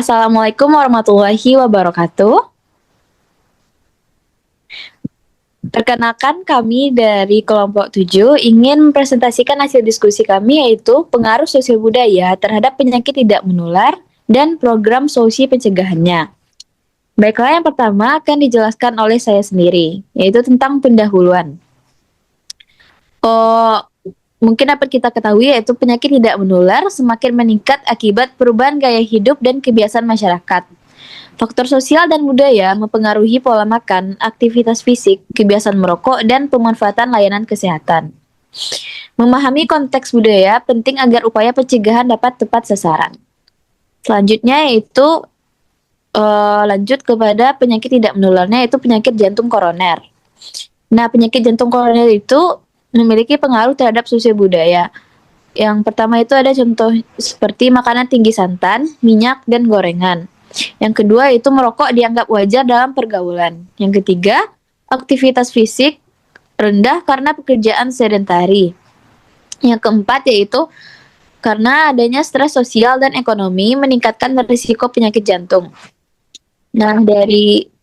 Assalamualaikum warahmatullahi wabarakatuh. Perkenalkan kami dari kelompok 7 ingin mempresentasikan hasil diskusi kami yaitu pengaruh sosial budaya terhadap penyakit tidak menular dan program solusi pencegahannya. Baiklah, yang pertama akan dijelaskan oleh saya sendiri, yaitu tentang pendahuluan. Oh, mungkin dapat kita ketahui yaitu penyakit tidak menular semakin meningkat akibat perubahan gaya hidup dan kebiasaan masyarakat. Faktor sosial dan budaya mempengaruhi pola makan, aktivitas fisik, kebiasaan merokok, dan pemanfaatan layanan kesehatan. Memahami konteks budaya penting agar upaya pencegahan dapat tepat sasaran. Selanjutnya yaitu lanjut kepada penyakit tidak menularnya yaitu penyakit jantung koroner. Nah, penyakit jantung koroner itu memiliki pengaruh terhadap sosial budaya. Yang pertama itu ada contoh seperti makanan tinggi santan, minyak, dan gorengan. Yang kedua itu merokok dianggap wajar dalam pergaulan. Yang ketiga, aktivitas fisik rendah karena pekerjaan sedentari. Yang keempat yaitu karena adanya stres sosial dan ekonomi meningkatkan risiko penyakit jantung. Nah, dari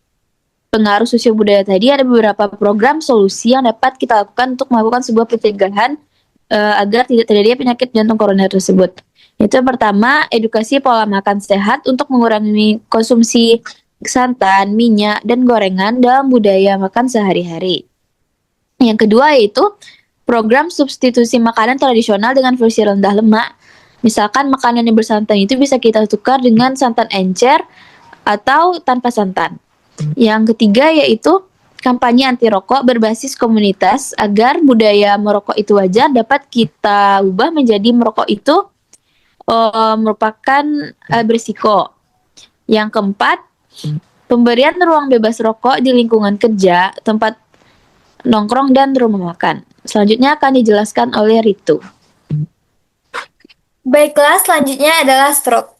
pengaruh sosial budaya tadi ada beberapa program solusi yang dapat kita lakukan untuk melakukan sebuah pencegahan agar tidak terjadi penyakit jantung koroner tersebut. Itu yang pertama, edukasi pola makan sehat untuk mengurangi konsumsi santan, minyak, dan gorengan dalam budaya makan sehari-hari. Yang kedua yaitu program substitusi makanan tradisional dengan versi rendah lemak. Misalkan makanan yang bersantan itu bisa kita tukar dengan santan encer atau tanpa santan. Yang ketiga yaitu kampanye anti rokok berbasis komunitas agar budaya merokok itu wajar dapat kita ubah menjadi merokok itu merupakan berisiko. Yang keempat, pemberian ruang bebas rokok di lingkungan kerja, tempat nongkrong, dan rumah makan. Selanjutnya akan dijelaskan oleh Ritu. Baiklah, selanjutnya adalah stroke.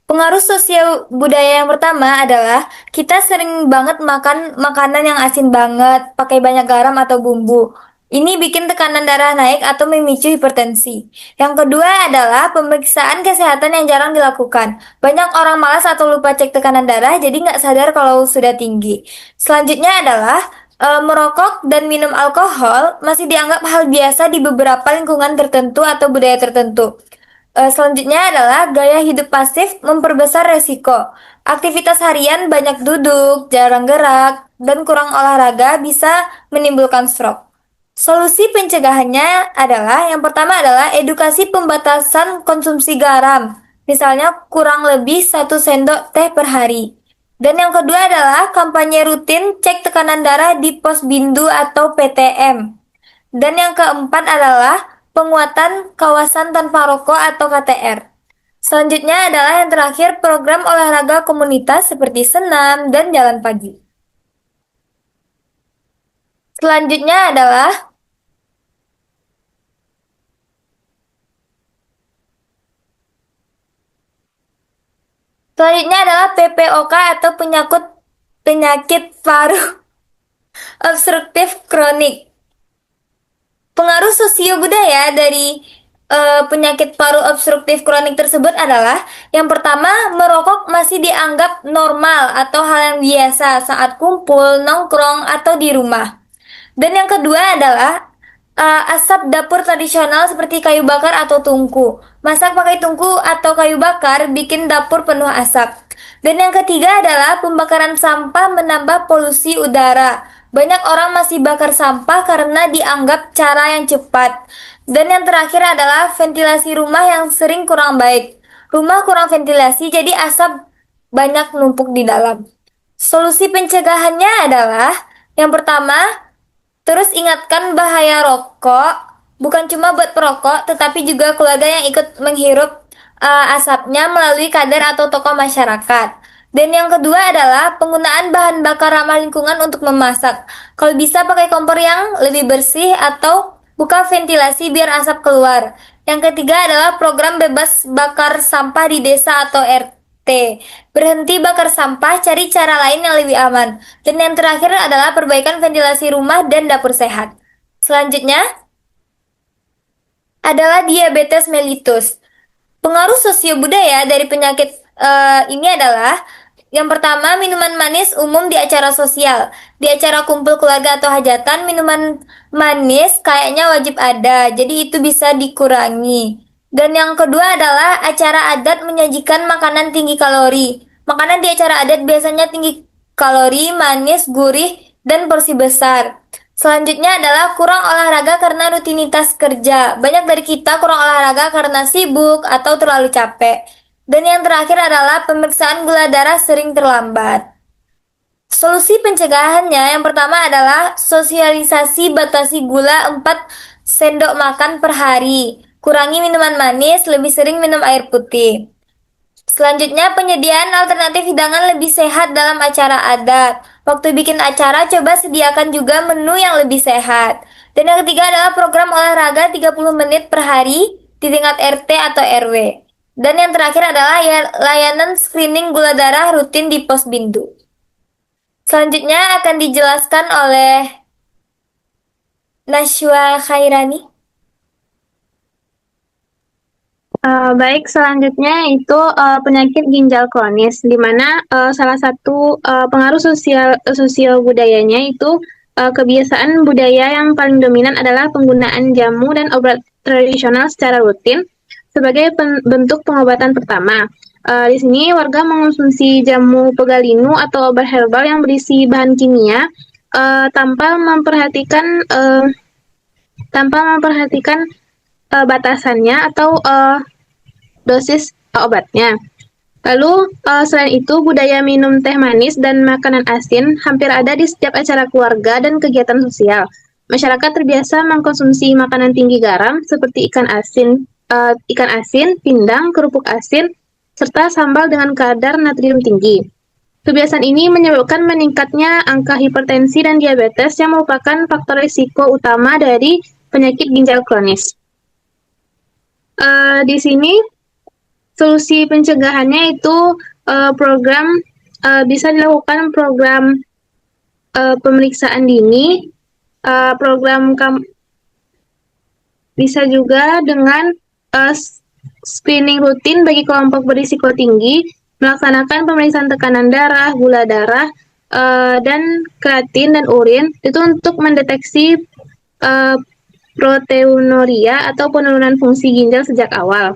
Pengaruh sosial budaya yang pertama adalah kita sering banget makan makanan yang asin banget, pakai banyak garam atau bumbu. Ini bikin tekanan darah naik atau memicu hipertensi. Yang kedua adalah pemeriksaan kesehatan yang jarang dilakukan. Banyak orang malas atau lupa cek tekanan darah, jadi nggak sadar kalau sudah tinggi. Selanjutnya adalah merokok dan minum alkohol masih dianggap hal biasa di beberapa lingkungan tertentu atau budaya tertentu. Selanjutnya adalah gaya hidup pasif memperbesar resiko. Aktivitas harian banyak duduk, jarang gerak, dan kurang olahraga bisa menimbulkan stroke. Solusi pencegahannya adalah yang pertama adalah edukasi pembatasan konsumsi garam. Misalnya kurang lebih 1 sendok teh per hari. Dan yang kedua adalah kampanye rutin cek tekanan darah di pos bindu atau PTM. Dan yang keempat adalah penguatan kawasan tanpa rokok atau KTR. Selanjutnya adalah yang terakhir program olahraga komunitas seperti senam dan jalan pagi. Selanjutnya adalah PPOK atau penyakit paru obstruktif kronik. Pengaruh sosio budaya dari penyakit paru obstruktif kronik tersebut adalah yang pertama, merokok masih dianggap normal atau hal yang biasa saat kumpul, nongkrong, atau di rumah. Dan yang kedua adalah asap dapur tradisional seperti kayu bakar atau tungku. Masak pakai tungku atau kayu bakar bikin dapur penuh asap. Dan yang ketiga adalah pembakaran sampah menambah polusi udara. Banyak orang masih bakar sampah karena dianggap cara yang cepat. Dan yang terakhir adalah ventilasi rumah yang sering kurang baik. Rumah kurang ventilasi jadi asap banyak numpuk di dalam. Solusi pencegahannya adalah yang pertama, terus ingatkan bahaya rokok, bukan cuma buat perokok, tetapi juga keluarga yang ikut menghirup asapnya melalui kader atau tokoh masyarakat. Dan yang kedua adalah penggunaan bahan bakar ramah lingkungan untuk memasak. Kalau bisa pakai kompor yang lebih bersih atau buka ventilasi biar asap keluar. Yang ketiga adalah program bebas bakar sampah di desa atau RT. Berhenti bakar sampah, cari cara lain yang lebih aman. Dan yang terakhir adalah perbaikan ventilasi rumah dan dapur sehat. Selanjutnya adalah diabetes mellitus. Pengaruh sosiobudaya dari penyakit ini adalah yang pertama, minuman manis umum di acara sosial. Di acara kumpul keluarga atau hajatan, minuman manis kayaknya wajib ada, jadi itu bisa dikurangi. Dan yang kedua adalah acara adat menyajikan makanan tinggi kalori. Makanan di acara adat biasanya tinggi kalori, manis, gurih, dan porsi besar. Selanjutnya adalah kurang olahraga karena rutinitas kerja. Banyak dari kita kurang olahraga karena sibuk atau terlalu capek. Dan yang terakhir adalah pemeriksaan gula darah sering terlambat. Solusi pencegahannya yang pertama adalah sosialisasi batasi gula 4 sendok makan per hari. Kurangi minuman manis, lebih sering minum air putih. Selanjutnya, penyediaan alternatif hidangan lebih sehat dalam acara adat. Waktu bikin acara, coba sediakan juga menu yang lebih sehat. Dan yang ketiga adalah program olahraga 30 menit per hari di tingkat RT atau RW. Dan yang terakhir adalah layanan screening gula darah rutin di pos bindu. Selanjutnya akan dijelaskan oleh Nashwa Khairani. Baik, selanjutnya itu penyakit ginjal kronis, di mana salah satu pengaruh sosial budayanya itu kebiasaan budaya yang paling dominan adalah penggunaan jamu dan obat tradisional secara rutin sebagai bentuk pengobatan pertama. Di sini warga mengonsumsi jamu pegalinu atau obat herbal yang berisi bahan kimia tanpa memperhatikan batasannya atau dosis obatnya. Lalu selain itu budaya minum teh manis dan makanan asin hampir ada di setiap acara keluarga dan kegiatan sosial. Masyarakat terbiasa mengkonsumsi makanan tinggi garam seperti ikan asin, pindang, kerupuk asin, serta sambal dengan kadar natrium tinggi. Kebiasaan ini menyebabkan meningkatnya angka hipertensi dan diabetes yang merupakan faktor risiko utama dari penyakit ginjal kronis. Di sini solusi pencegahannya itu bisa dilakukan program pemeriksaan dini, bisa juga dengan screening rutin bagi kelompok berisiko tinggi, melaksanakan pemeriksaan tekanan darah, gula darah, dan kreatin dan urin itu untuk mendeteksi proteinuria atau penurunan fungsi ginjal sejak awal.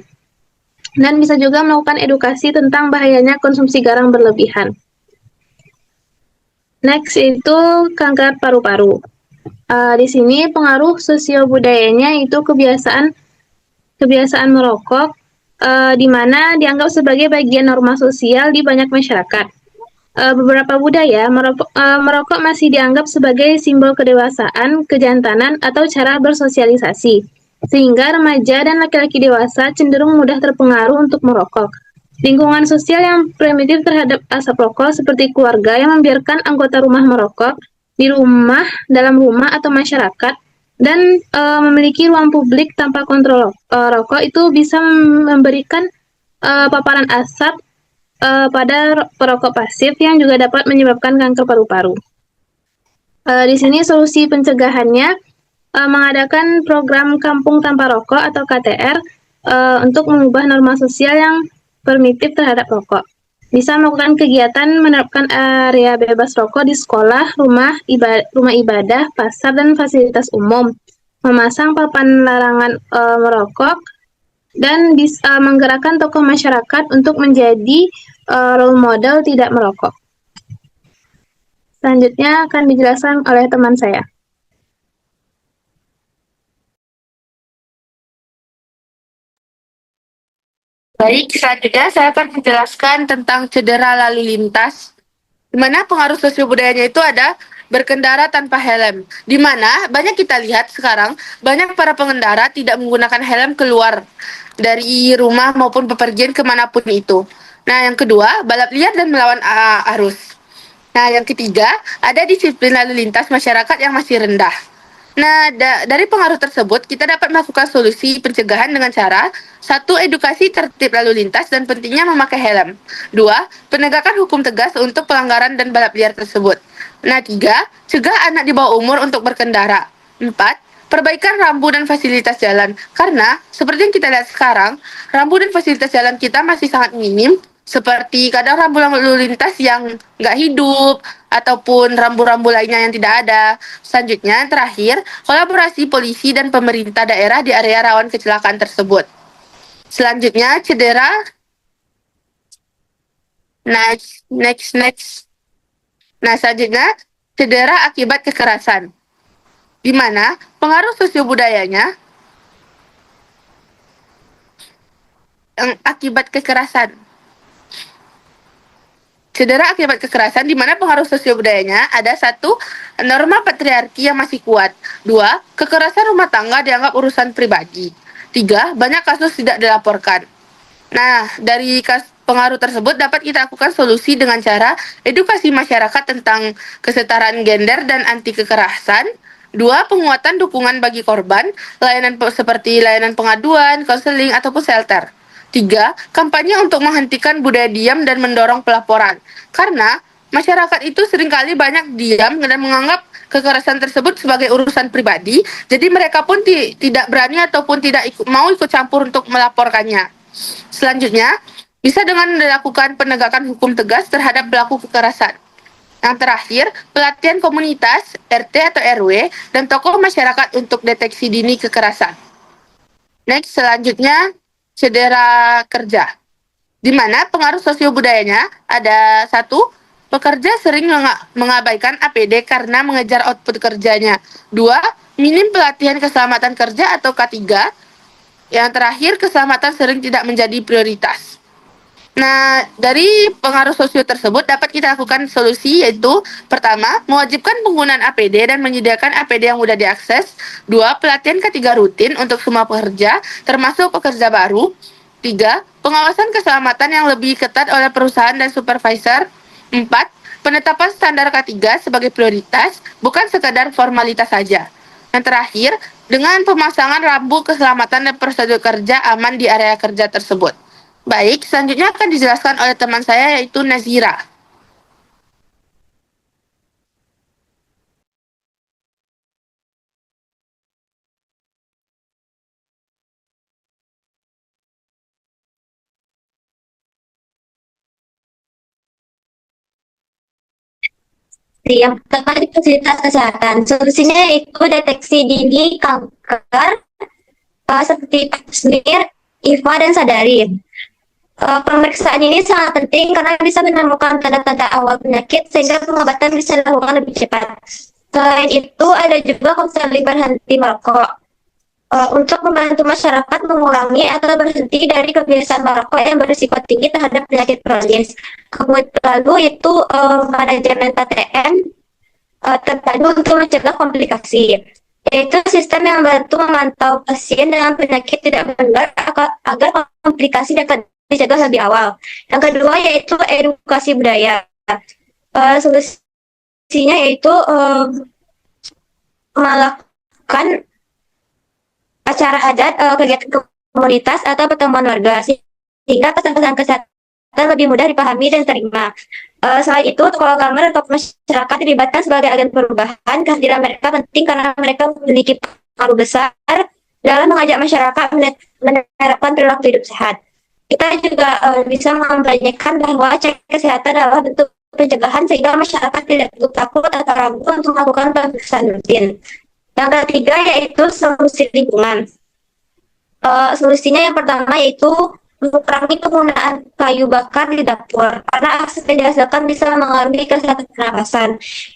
Dan bisa juga melakukan edukasi tentang bahayanya konsumsi garam berlebihan. Next itu kanker paru-paru. Di sini pengaruh sosial budayanya itu kebiasaan merokok, di mana dianggap sebagai bagian norma sosial di banyak masyarakat. Beberapa budaya merokok masih dianggap sebagai simbol kedewasaan, kejantanan, atau cara bersosialisasi, sehingga remaja dan laki-laki dewasa cenderung mudah terpengaruh untuk merokok. Lingkungan sosial yang primitif terhadap asap rokok seperti keluarga yang membiarkan anggota rumah merokok di rumah, dalam rumah, atau masyarakat, dan memiliki ruang publik tanpa kontrol rokok itu bisa memberikan paparan asap pada perokok pasif yang juga dapat menyebabkan kanker paru-paru. Di sini solusi pencegahannya mengadakan program Kampung Tanpa Rokok atau KTR untuk mengubah norma sosial yang primitif terhadap rokok. Bisa melakukan kegiatan menerapkan area bebas rokok di sekolah, rumah ibadah, pasar, dan fasilitas umum. Memasang papan larangan merokok, dan menggerakkan tokoh masyarakat untuk menjadi role model tidak merokok. Selanjutnya akan dijelaskan oleh teman saya. Baik, selanjutnya saya akan menjelaskan tentang cedera lalu lintas, di mana pengaruh sosial budayanya itu ada berkendara tanpa helm, di mana banyak kita lihat sekarang banyak para pengendara tidak menggunakan helm keluar dari rumah maupun bepergian kemanapun itu. Nah, yang kedua, balap liar dan melawan arus. Nah, yang ketiga, ada disiplin lalu lintas masyarakat yang masih rendah. Nah, dari pengaruh tersebut, kita dapat melakukan solusi pencegahan dengan cara: satu, edukasi tertib lalu lintas dan pentingnya memakai helm. Dua, penegakan hukum tegas untuk pelanggaran dan balap liar tersebut. Nah, tiga, cegah anak di bawah umur untuk berkendara. Empat, perbaikan rambu dan fasilitas jalan. Karena, seperti yang kita lihat sekarang, rambu dan fasilitas jalan kita masih sangat minim, seperti kadang rambu lalu lintas yang nggak hidup, ataupun rambu-rambu lainnya yang tidak ada. Selanjutnya, terakhir, kolaborasi polisi dan pemerintah daerah di area rawan kecelakaan tersebut. Selanjutnya, cedera. Next. Nah, selanjutnya, cedera akibat kekerasan, di mana pengaruh sosiobudayanya akibat kekerasan. Cedera akibat kekerasan di mana pengaruh sosiobudayanya ada: satu, norma patriarki yang masih kuat; dua, kekerasan rumah tangga dianggap urusan pribadi; tiga, banyak kasus tidak dilaporkan. Nah, dari pengaruh tersebut dapat kita lakukan solusi dengan cara edukasi masyarakat tentang kesetaraan gender dan anti kekerasan. Dua, penguatan dukungan bagi korban, layanan seperti layanan pengaduan, konseling, ataupun shelter. Tiga, kampanye untuk menghentikan budaya diam dan mendorong pelaporan. Karena masyarakat itu seringkali banyak diam dan menganggap kekerasan tersebut sebagai urusan pribadi, jadi mereka pun tidak berani ataupun tidak mau ikut campur untuk melaporkannya. Selanjutnya, bisa dengan dilakukan penegakan hukum tegas terhadap pelaku kekerasan. Yang terakhir, pelatihan komunitas, RT atau RW, dan tokoh masyarakat untuk deteksi dini kekerasan. Next, selanjutnya, cedera kerja, di mana pengaruh sosiobudayanya ada: satu, pekerja sering mengabaikan APD karena mengejar output kerjanya; dua, minim pelatihan keselamatan kerja atau K3; yang terakhir, keselamatan sering tidak menjadi prioritas. Nah, dari pengaruh sosio tersebut dapat kita lakukan solusi, yaitu pertama, mewajibkan penggunaan APD dan menyediakan APD yang mudah diakses; dua, pelatihan K3 rutin untuk semua pekerja, termasuk pekerja baru; tiga, pengawasan keselamatan yang lebih ketat oleh perusahaan dan supervisor; empat, penetapan standar K3 sebagai prioritas, bukan sekadar formalitas saja. Yang terakhir, dengan pemasangan rambu keselamatan dan prosedur kerja aman di area kerja tersebut. Baik, selanjutnya akan dijelaskan oleh teman saya, yaitu Nazira. Yang pertama itu fasilitas kesehatan. Solusinya yaitu deteksi dini kanker seperti pap smear, IVA, dan Sadari. Pemeriksaan ini sangat penting karena bisa menemukan tanda-tanda awal penyakit sehingga pengobatan bisa dilakukan lebih cepat. Selain itu, ada juga konseling berhenti merokok untuk membantu masyarakat mengurangi atau berhenti dari kebiasaan merokok yang berisiko tinggi terhadap penyakit kronis. Kemudian lalu itu manajemen PTM terpadu untuk mencegah komplikasi, yaitu sistem yang membantu memantau pasien dengan penyakit tidak menular agar komplikasi dapat dicegah lebih awal. Yang kedua yaitu edukasi budaya. Solusinya yaitu melakukan acara adat, kegiatan komunitas atau pertemuan warga sehingga pesan-pesan kesehatan lebih mudah dipahami dan diterima. Selain itu, tokoh agama dan tokoh masyarakat dilibatkan sebagai agen perubahan. Kehadiran mereka penting karena mereka memiliki pengaruh besar dalam mengajak masyarakat menerapkan perilaku hidup sehat. Kita juga bisa mempertanyakan bahwa cek kesehatan adalah bentuk pencegahan sehingga masyarakat tidak takut atau ragu untuk melakukan pemeriksaan rutin. Yang ketiga yaitu solusi lingkungan. Solusinya yang pertama yaitu mengurangi penggunaan kayu bakar di dapur karena asap yang dihasilkan bisa mengaruhi kesehatan pernapasan.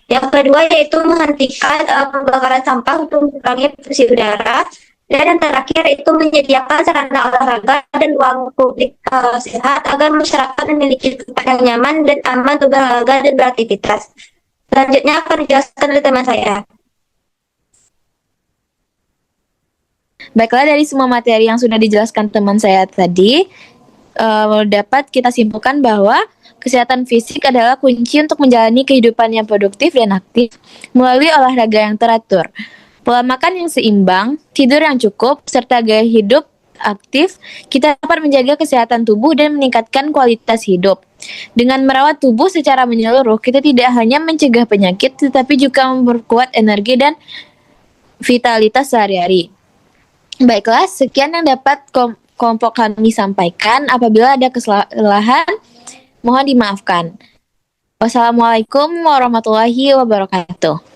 Yang kedua yaitu menghentikan pembakaran sampah untuk mengurangi polusi udara. Dan yang terakhir itu menyediakan sarana olahraga dan ruang publik sehat agar masyarakat memiliki tempat yang nyaman dan aman untuk berolahraga dan beraktivitas. Selanjutnya akan dijelaskan oleh teman saya. Baiklah, dari semua materi yang sudah dijelaskan teman saya tadi, dapat kita simpulkan bahwa kesehatan fisik adalah kunci untuk menjalani kehidupan yang produktif dan aktif melalui olahraga yang teratur, pola makan yang seimbang, tidur yang cukup, serta gaya hidup aktif. Kita dapat menjaga kesehatan tubuh dan meningkatkan kualitas hidup. Dengan merawat tubuh secara menyeluruh, kita tidak hanya mencegah penyakit, tetapi juga memperkuat energi dan vitalitas sehari-hari. Baiklah, sekian yang dapat kelompok kami sampaikan. Apabila ada kesalahan, Mohon dimaafkan. Wassalamualaikum warahmatullahi wabarakatuh.